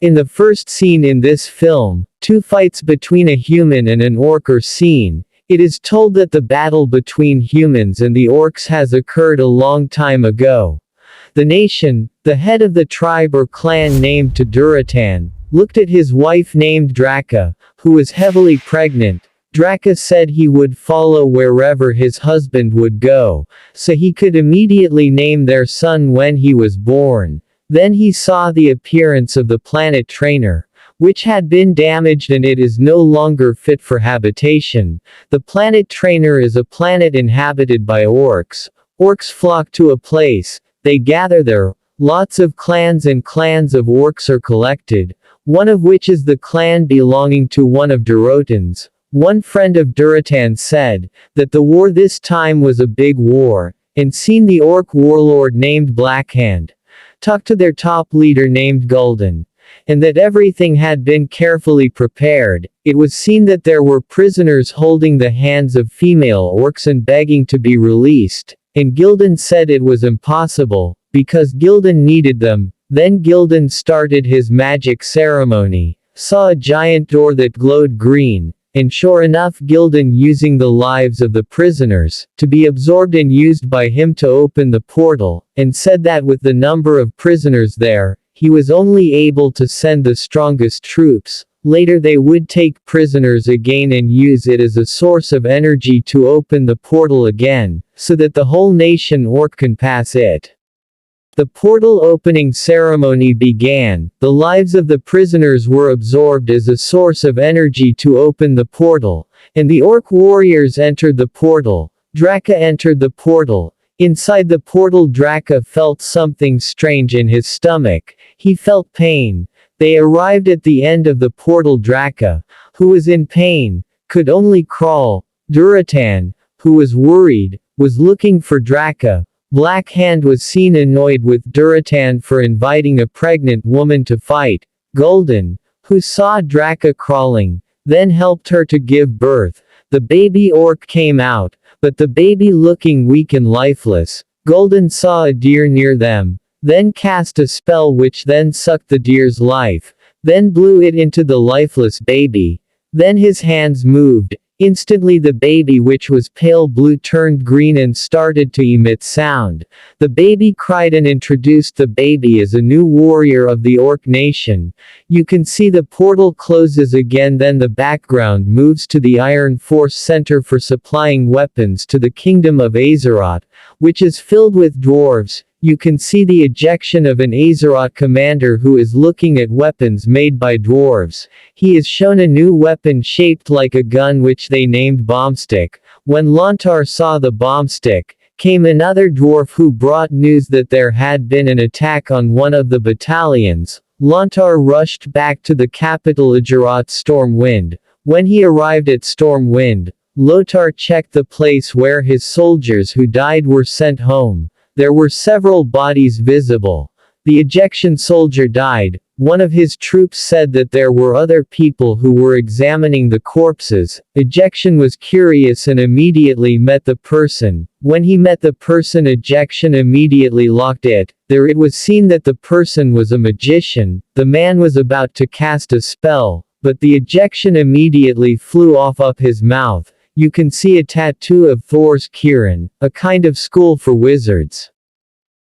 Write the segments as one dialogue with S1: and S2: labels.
S1: In the first scene in this film, two fights between a human and an orc are seen. It is told that the battle between humans and the orcs has occurred a long time ago. The nation, the head of the tribe or clan named Durotan, looked at his wife named Draka, who was heavily pregnant. Draka said he would follow wherever his husband would go, so he could immediately name their son when he was born. Then he saw the appearance of the planet Draenor, which had been damaged and it is no longer fit for habitation. The planet Draenor is a planet inhabited by orcs. Orcs flock to a place, they gather there. Lots of clans and clans of orcs are collected, one of which is the clan belonging to one of Durotan's. One friend of Durotan said that the war this time was a big war, and seen the orc warlord named Blackhand talk to their top leader named Guldan, and that everything had been carefully prepared. It was seen that there were prisoners holding the hands of female orcs and begging to be released, and Guldan said it was impossible, because Guldan needed them. Then Guldan started his magic ceremony, saw a giant door that glowed green, and sure enough Guldan using the lives of the prisoners, to be absorbed and used by him to open the portal, and said that with the number of prisoners there, he was only able to send the strongest troops. Later they would take prisoners again and use it as a source of energy to open the portal again, so that the whole nation orc can pass it. The portal opening ceremony began. The lives of the prisoners were absorbed as a source of energy to open the portal, and the orc warriors entered the portal. Draka entered the portal. Inside the portal Draka felt something strange in his stomach. He felt pain. They arrived at the end of the portal. Draka, who was in pain, could only crawl. Durotan, who was worried, was looking for Draka. Black Hand was seen annoyed with Durotan for inviting a pregnant woman to fight. Guldan, who saw Draka crawling, then helped her to give birth. The baby orc came out, but the baby looking weak and lifeless. Guldan saw a deer near them, then cast a spell which then sucked the deer's life, then blew it into the lifeless baby. Then his hands moved. Instantly the baby, which was pale blue, turned green and started to emit sound. The baby cried and introduced the baby as a new warrior of the orc nation. You can see the portal closes again, then the background moves to the Iron Force Center for supplying weapons to the kingdom of Azeroth, which is filled with dwarves. You can see the ejection of an Azeroth commander who is looking at weapons made by dwarves. He is shown a new weapon shaped like a gun which they named Bombstick. When Lothar saw the bombstick, came another dwarf who brought news that there had been an attack on one of the battalions. Lothar rushed back to the capital Azeroth Stormwind. When he arrived at Stormwind, Lothar checked the place where his soldiers who died were sent home. There were several bodies visible. The ejection soldier died. One of his troops said that there were other people who were examining the corpses. Ejection was curious and immediately met the person. When he met the person, ejection immediately locked it. There it was seen that the person was a magician. The man was about to cast a spell, but the ejection immediately flew off up his mouth. You can see a tattoo of Thor's Kirin, a kind of school for wizards.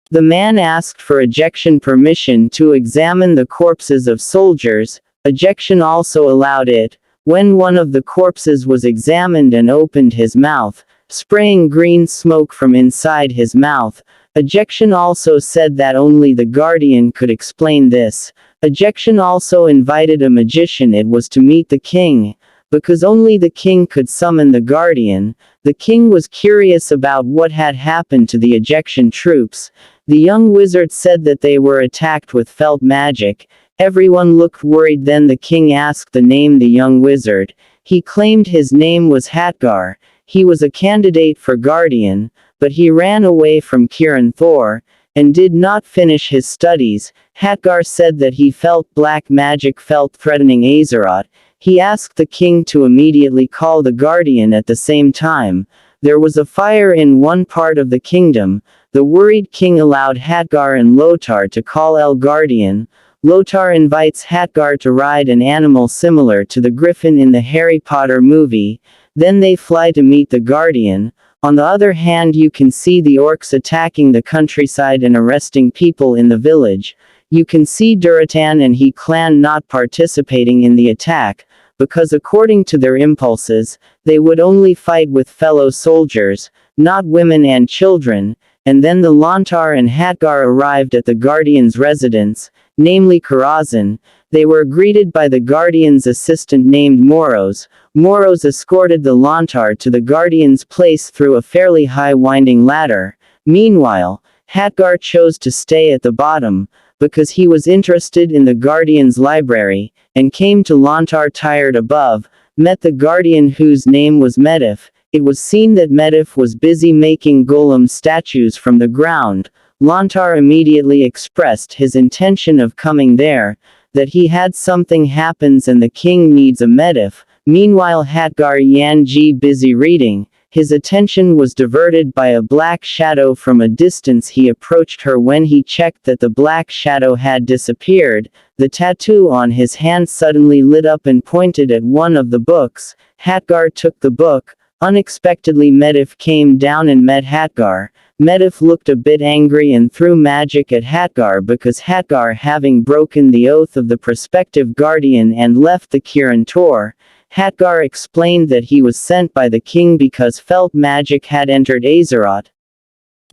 S1: The man asked for ejection permission to examine the corpses of soldiers. Ejection also allowed it. When one of the corpses was examined and opened his mouth, spraying green smoke from inside his mouth, ejection also said that only the Guardian could explain this. Ejection also invited a magician. It was to meet the king. Because only the king could summon the Guardian, the king was curious about what had happened to the ejection troops. The young wizard said that they were attacked with felt magic. Everyone looked worried. Then the king asked the name the young wizard. He claimed his name was Hatgar. He was a candidate for Guardian, but he ran away from Kirin Thor, and did not finish his studies. Hatgar said that he felt black magic felt threatening Azeroth. He asked the king to immediately call the Guardian at the same time. There was a fire in one part of the kingdom. The worried king allowed Hatgar and Lothar to call El Guardian.
S2: Lothar invites Hatgar to ride an animal similar to the griffin in the Harry Potter movie, then they fly to meet the Guardian. On the other hand, you can see the orcs attacking the countryside and arresting people in the village. You can see Durotan and his clan not participating in the attack, because according to their impulses, they would only fight with fellow soldiers, not women and children. And then the Lothar and Hatgar arrived at the Guardian's residence, namely Karazhan. They were greeted by the Guardian's assistant named Moros. Moros escorted the Lothar to the Guardian's place through a fairly high winding ladder. Meanwhile, Hatgar chose to stay at the bottom, because he was interested in the Guardian's library, and came to Lothar tired above, met the Guardian whose name was Medivh. It was seen that Medivh was busy making golem statues from the ground. Lothar immediately expressed his intention of coming there, that he had something happens and the king needs a Medivh. Meanwhile Hatgar Yanji busy reading. His attention was diverted by a black shadow from a distance. He approached her when he checked that the black shadow had disappeared. The tattoo on his hand suddenly lit up and pointed at one of the books. Hatgar took the book. Unexpectedly Medivh came down and met Hatgar. Medivh looked a bit angry and threw magic at Hatgar because Hatgar, having broken the oath of the prospective guardian and left the Kirin Tor, Hatgar explained that he was sent by the king because felt magic had entered Azeroth.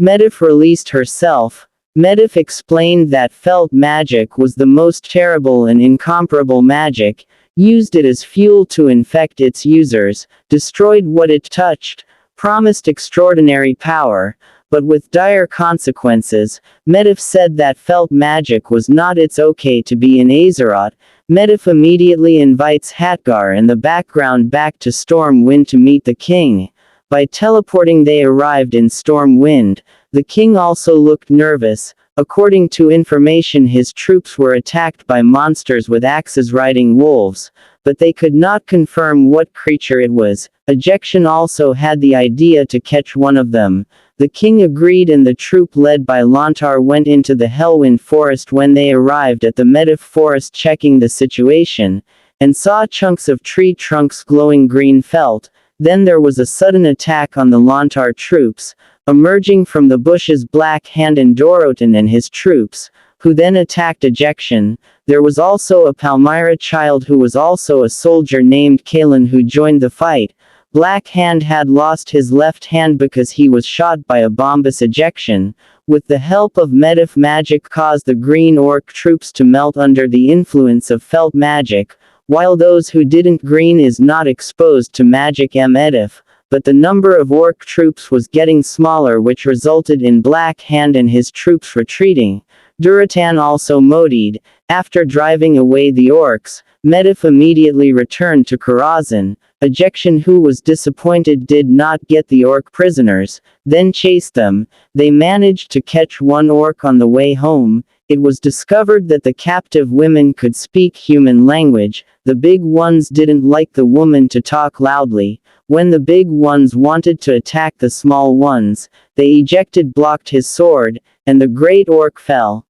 S2: Medivh released herself. Medivh explained that felt magic was the most terrible and incomparable magic, used it as fuel to infect its users, destroyed what it touched, promised extraordinary power, but with dire consequences. Medivh said that felt magic was not its okay to be in Azeroth. Medivh immediately invites Hatgar in the background back to Stormwind to meet the king. By teleporting they arrived in Stormwind. The king also looked nervous. According to information, his troops were attacked by monsters with axes riding wolves, but they could not confirm what creature it was. Ejection also had the idea to catch one of them. The king agreed and the troop led by Lothar went into the Hellwind forest. When they arrived at the Medivh forest, checking the situation, and saw chunks of tree trunks glowing green felt, then there was a sudden attack on the Lothar troops. Emerging from the bushes Black Hand and Durotan and his troops, who then attacked Ejection. There was also a Palmyra child who was also a soldier named Kalen who joined the fight. Black Hand had lost his left hand because he was shot by a bombus Ejection. With the help of Medivh magic caused the green orc troops to melt under the influence of felt magic, while those who didn't green is not exposed to magic Medivh. But the number of orc troops was getting smaller, which resulted in Black Hand and his troops retreating. Durotan also modied. After driving away the orcs, Medivh immediately returned to Karazhan. Ejection, who was disappointed did not get the orc prisoners, then chased them. They managed to catch one orc on the way home. It was discovered that the captive women could speak human language. The big ones didn't like the woman to talk loudly. When the big ones wanted to attack the small ones, they ejected blocked his sword, and the great orc fell.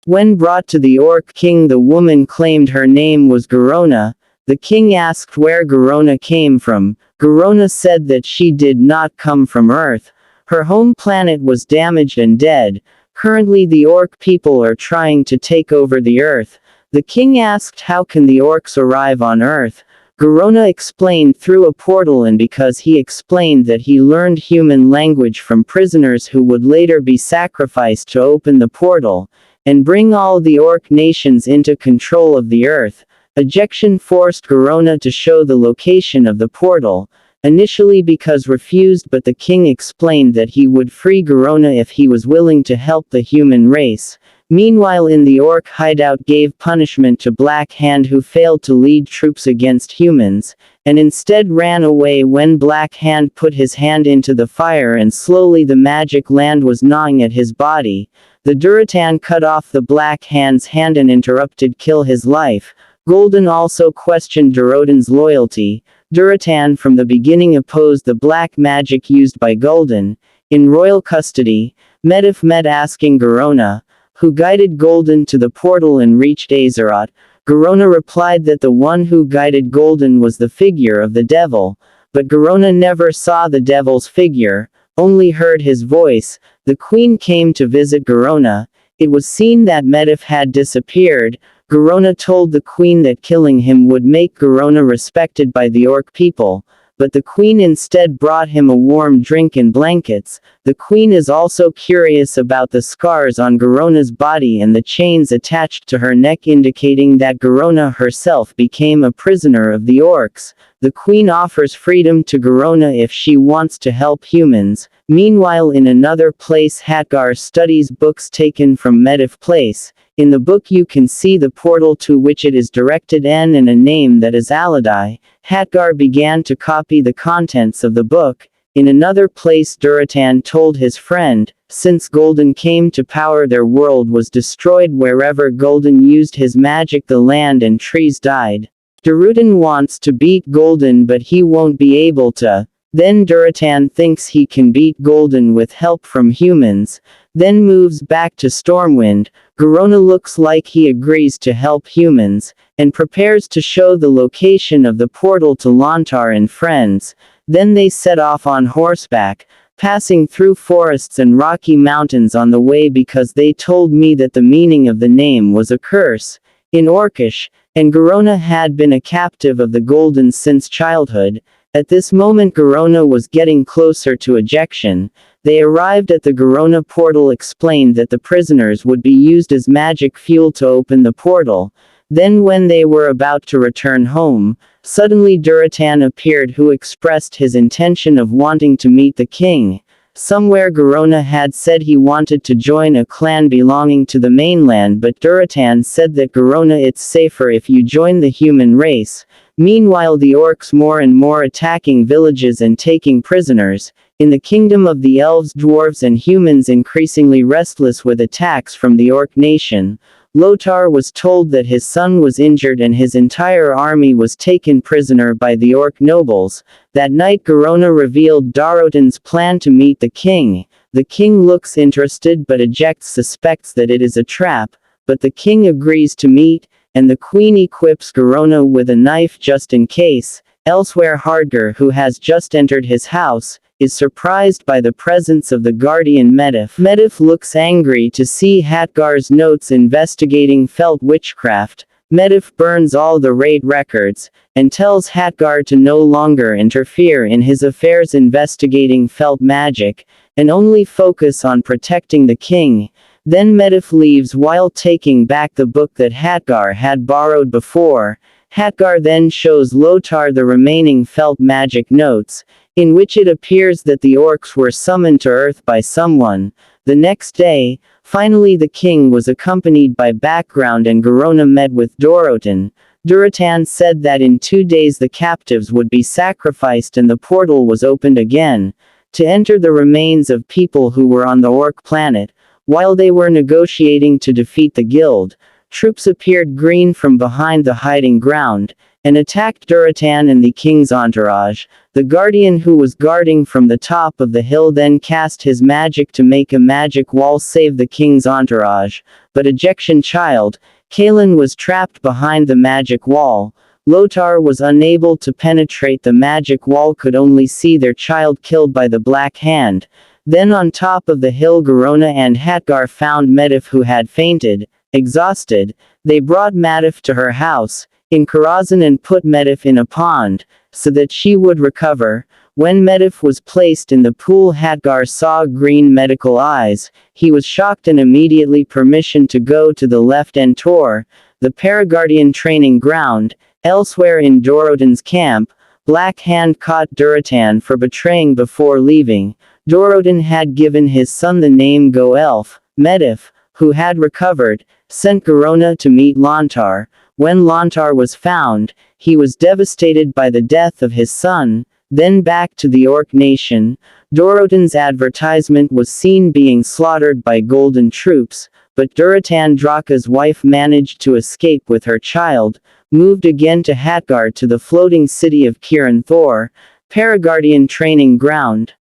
S2: When brought to the orc king, the woman claimed her name was Garona. The king asked where Garona came from. Garona said that she did not come from Earth. Her home planet was damaged and dead. Currently the orc people are trying to take over the Earth. The king asked how can the orcs arrive on Earth. Garona explained through a portal, and because he explained that he learned human language from prisoners who would later be sacrificed to open the portal, and bring all the orc nations into control of the Earth. Ejection forced Garona to show the location of the portal, initially because refused, but the king explained that he would free Garona if he was willing to help the human race. Meanwhile in the orc hideout gave punishment to Black Hand, who failed to lead troops against humans, and instead ran away when Black Hand put his hand into the fire and slowly the magic land was gnawing at his body. The Durotan cut off the Black Hand's hand and interrupted kill his life. Guldan also questioned Durotan's loyalty. Durotan from the beginning opposed the black magic used by Guldan. In royal custody, Medivh met asking Garona, who guided Guldan to the portal and reached Azeroth. Garona replied that the one who guided Guldan was the figure of the devil, but Garona never saw the devil's figure, only heard his voice. The queen came to visit Garona. It was seen that Medivh had disappeared. Garona told the queen that killing him would make Garona respected by the orc people, but the queen instead brought him a warm drink and blankets. The queen is also curious about the scars on Garona's body and the chains attached to her neck, indicating that Garona herself became a prisoner of the orcs. The queen offers freedom to Garona if she wants to help humans. Meanwhile, in another place, Hatgar studies books taken from Medivh Place. In the book you can see the portal to which it is directed and a name that is Aladai. Hatgar began to copy the contents of the book. In another place, Durotan told his friend, since Guldan came to power, their world was destroyed. Wherever Guldan used his magic, the land and trees died. Durotan wants to beat Guldan, but he won't be able to. Then Durotan thinks he can beat Guldan with help from humans, then moves back to Stormwind. Garona looks like he agrees to help humans, and prepares to show the location of the portal to Lothar and friends. Then they set off on horseback, passing through forests and rocky mountains on the way, because they told me that the meaning of the name was a curse in Orcish, and Garona had been a captive of the Guldan since childhood. At this moment Garona was getting closer to ejection. They arrived at the Garona portal, explained that the prisoners would be used as magic fuel to open the portal. Then when they were about to return home, suddenly Durotan appeared, who expressed his intention of wanting to meet the king. Somewhere Garona had said he wanted to join a clan belonging to the mainland, but Durotan said that Garona, it's safer if you join the human race. Meanwhile, the orcs more and more attacking villages and taking prisoners. In the kingdom of the elves, dwarves and humans increasingly restless with attacks from the orc nation. Lothar was told that his son was injured and his entire army was taken prisoner by the orc nobles. That night Garona revealed Durotan's plan to meet the king. The king looks interested but ejects, suspects that it is a trap, but the king agrees to meet, and the queen equips Garona with a knife just in case. Elsewhere, Hardgar, who has just entered his house, is surprised by the presence of the guardian Medivh. Medivh looks angry to see Hatgar's notes investigating felt witchcraft. Medivh burns all the raid records, and tells Hatgar to no longer interfere in his affairs investigating felt magic, and only focus on protecting the king. Then Medivh leaves while taking back the book that Hatgar had borrowed before. Hatgar then shows Lothar the remaining felt magic notes, in which it appears that the orcs were summoned to Earth by someone. The next day, finally the king was accompanied by background and Garona met with Durotan. Durotan said that in 2 days the captives would be sacrificed and the portal was opened again, to enter the remains of people who were on the orc planet. While they were negotiating to defeat the guild, troops appeared green from behind the hiding ground, and attacked Durotan and the king's entourage. The guardian who was guarding from the top of the hill then cast his magic to make a magic wall save the king's entourage, but ejection child, Kaelin, was trapped behind the magic wall. Lothar was unable to penetrate the magic wall, could only see their child killed by the Black Hand. Then on top of the hill Garona and Hatgar found Medivh, who had fainted. Exhausted, they brought Medivh to her house in Karazhan and put Medivh in a pond, so that she would recover. When Medivh was placed in the pool, Hatgar saw green medical eyes. He was shocked and immediately permission to go to the left end tour, the Paraguardian training ground. Elsewhere in Durotan's camp, Black Hand caught Durotan for betraying before leaving. Durotan had given his son the name Go-Elf. Medivh, who had recovered, sent Garona to meet Lothar. When Lothar was found, he was devastated by the death of his son. Then back to the Orc nation, Durotan's advertisement was seen being slaughtered by Guldan troops, but Durotan, Draka's wife, managed to escape with her child, moved again to Hatgar, to the floating city of Kirin Thor, Paraguardian training ground.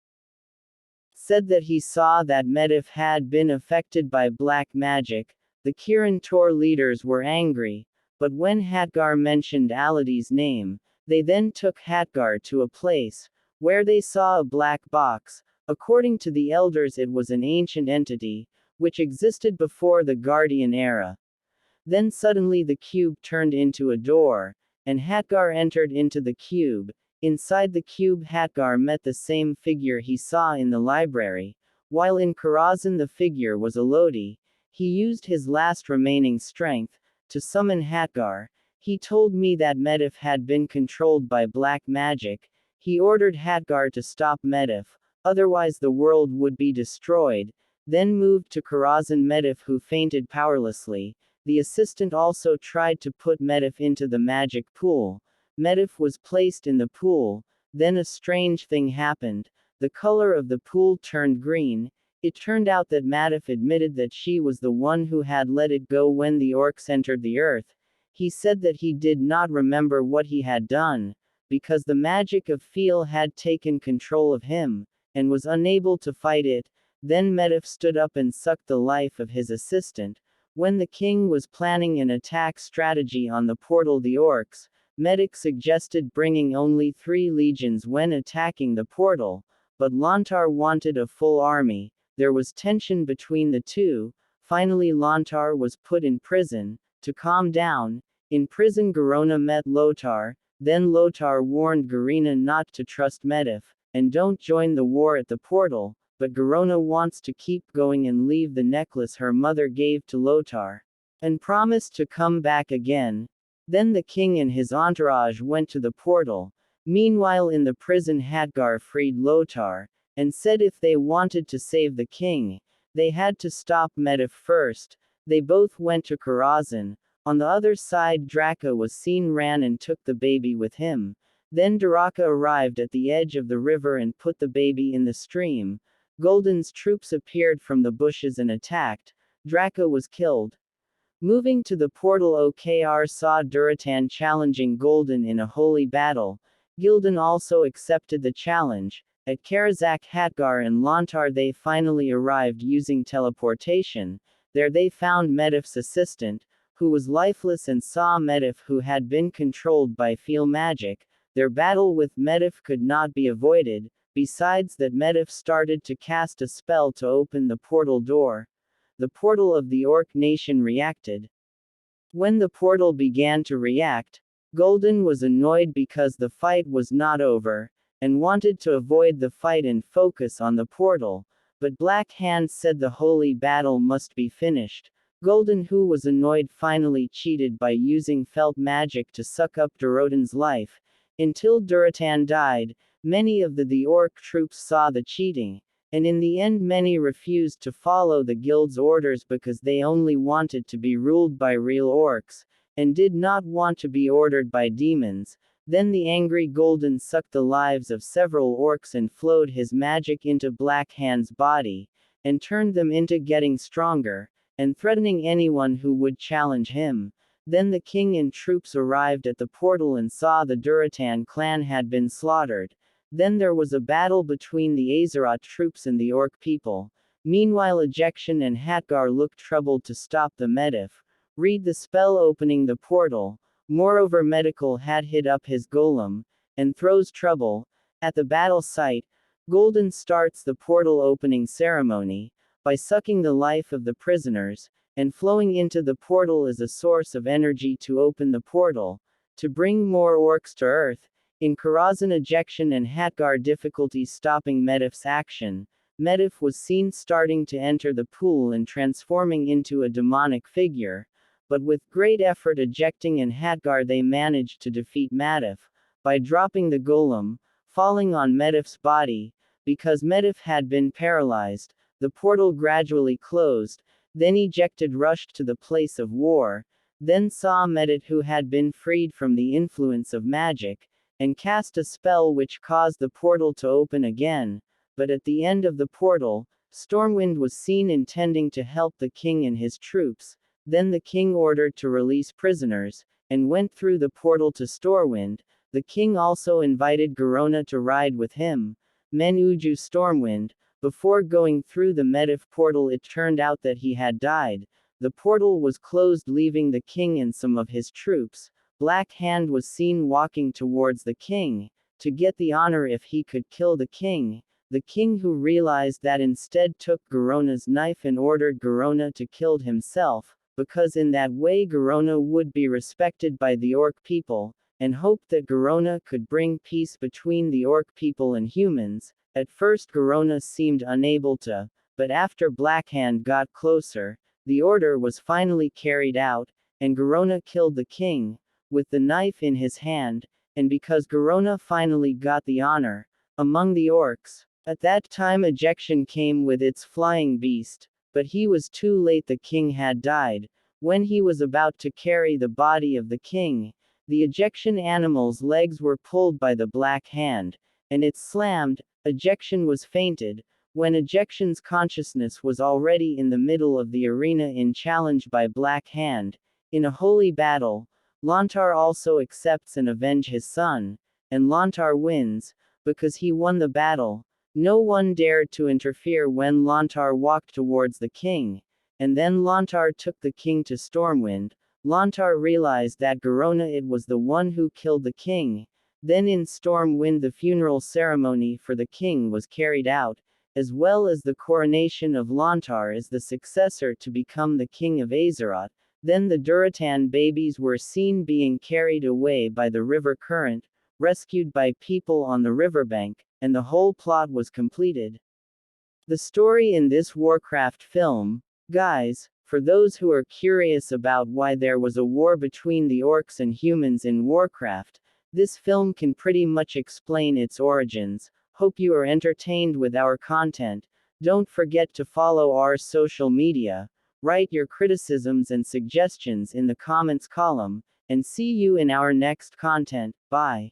S2: said that he saw that Medivh had been affected by black magic. The Kirin Tor leaders were angry, but when Hatgar mentioned Aladi's name, they then took Hatgar to a place where they saw a black box. According to the elders, it was an ancient entity, which existed before the Guardian era. Then suddenly the cube turned into a door, and Hatgar entered into the cube. Inside the cube, Hatgar met the same figure he saw in the library. While in Karazhan, the figure was a Lodi. He used his last remaining strength to summon Hatgar. He told me that Medivh had been controlled by black magic. He ordered Hatgar to stop Medivh, otherwise the world would be destroyed. Then moved to Karazhan Medivh, who fainted powerlessly. The assistant also tried to put Medivh into the magic pool. Medivh was placed in the pool. Then a strange thing happened. The color of the pool turned green. It turned out that Medivh admitted that she was the one who had let it go when the orcs entered the earth. He said that he did not remember what he had done, because the magic of Feel had taken control of him, and was unable to fight it. Then Medivh stood up and sucked the life of his assistant. When the king was planning an attack strategy on the portal, the orcs, Medivh suggested bringing only 3 legions when attacking the portal, but Lothar wanted a full army. There was tension between the two. Finally Lothar was put in prison. To calm down, in prison Garona met Lothar. Then Lothar warned Garina not to trust Medivh, and don't join the war at the portal, but Garona wants to keep going and leave the necklace her mother gave to Lothar, and promised to come back again. Then the king and his entourage went to the portal. Meanwhile in the prison Hatgar freed Lothar, and said if they wanted to save the king, they had to stop Medivh first. They both went to Karazhan. On the other side Draka was seen ran and took the baby with him. Then Draka arrived at the edge of the river and put the baby in the stream. Guldan's troops appeared from the bushes and attacked. Draka was killed. Moving to the portal, OKR saw Durotan challenging Guldan in a holy battle. Guldan also accepted the challenge. At Karazak, Hatgar and Lothar they finally arrived using teleportation. There they found Medivh's assistant, who was lifeless, and saw Medivh, who had been controlled by Feel magic. Their battle with Medivh could not be avoided. Besides that, Medivh started to cast a spell to open the portal door. The portal of the Orc nation reacted. When the portal began to react, Guldan was annoyed because the fight was not over, and wanted to avoid the fight and focus on the portal, but Black Hand said the holy battle must be finished. Guldan, who was annoyed, finally cheated by using felt magic to suck up Durotan's life. Until Durotan died, many of the orc troops saw the cheating, and in the end many refused to follow the guild's orders because they only wanted to be ruled by real orcs, and did not want to be ordered by demons. Then the angry Guldan sucked the lives of several orcs and flowed his magic into Black Hand's body, and turned them into getting stronger, and threatening anyone who would challenge him. Then the king and troops arrived at the portal and saw the Durotan clan had been slaughtered. Then there was a battle between the Azeroth troops and the orc people. Meanwhile Ejection and Hatgar looked troubled to stop the Medivh. Read the spell opening the portal. Moreover, Medical had hit up his golem, and throws trouble. At the battle site, Guldan starts the portal opening ceremony, by sucking the life of the prisoners, and flowing into the portal as a source of energy to open the portal, to bring more orcs to Earth. In Karazhan, Ejection and Hatgar difficulty stopping Medivh's action. Medivh was seen starting to enter the pool and transforming into a demonic figure, but with great effort Ejecting and Hatgar they managed to defeat Medivh, by dropping the golem, falling on Medivh's body. Because Medivh had been paralyzed, the portal gradually closed. Then Ejected rushed to the place of war, then saw Medivh, who had been freed from the influence of magic, and cast a spell which caused the portal to open again. But at the end of the portal, Stormwind was seen intending to help the king and his troops. Then the king ordered to release prisoners, and went through the portal to Stormwind. The king also invited Garona to ride with him. Men Uju Stormwind, Before going through the Medivh portal, it turned out that he had died. The portal was closed, leaving the king and some of his troops. Black Hand was seen walking towards the king, to get the honor if he could kill the king. The king, who realized that, instead took Garona's knife and ordered Garona to kill himself, because in that way Garona would be respected by the Orc people, and hoped that Garona could bring peace between the Orc people and humans. At first Garona seemed unable to, but after Blackhand got closer, the order was finally carried out, and Garona killed the king, with the knife in his hand, and because Garona finally got the honor among the Orcs. At that time ejection came with its flying beast, but he was too late. The king had died. When he was about to carry the body of the king, the ejection animal's legs were pulled by the Black Hand, and it slammed. Ejection was fainted, when ejection's consciousness was already in the middle of the arena in challenge by Black Hand. In a holy battle, Lothar also accepts and avenge his son, and Lothar wins, because he won the battle. No one dared to interfere when Lothar walked towards the king, and then Lothar took the king to Stormwind. Lothar realized that Garona it was the one who killed the king. Then in Stormwind the funeral ceremony for the king was carried out, as well as the coronation of Lothar as the successor to become the king of Azeroth. Then the Durotan babies were seen being carried away by the river current, rescued by people on the riverbank, and the whole plot was completed. The story in this Warcraft film, guys, for those who are curious about why there was a war between the Orcs and humans in Warcraft, this film can pretty much explain its origins. Hope you are entertained with our content. Don't forget to follow our social media, write your criticisms and suggestions in the comments column, and see you in our next content. Bye.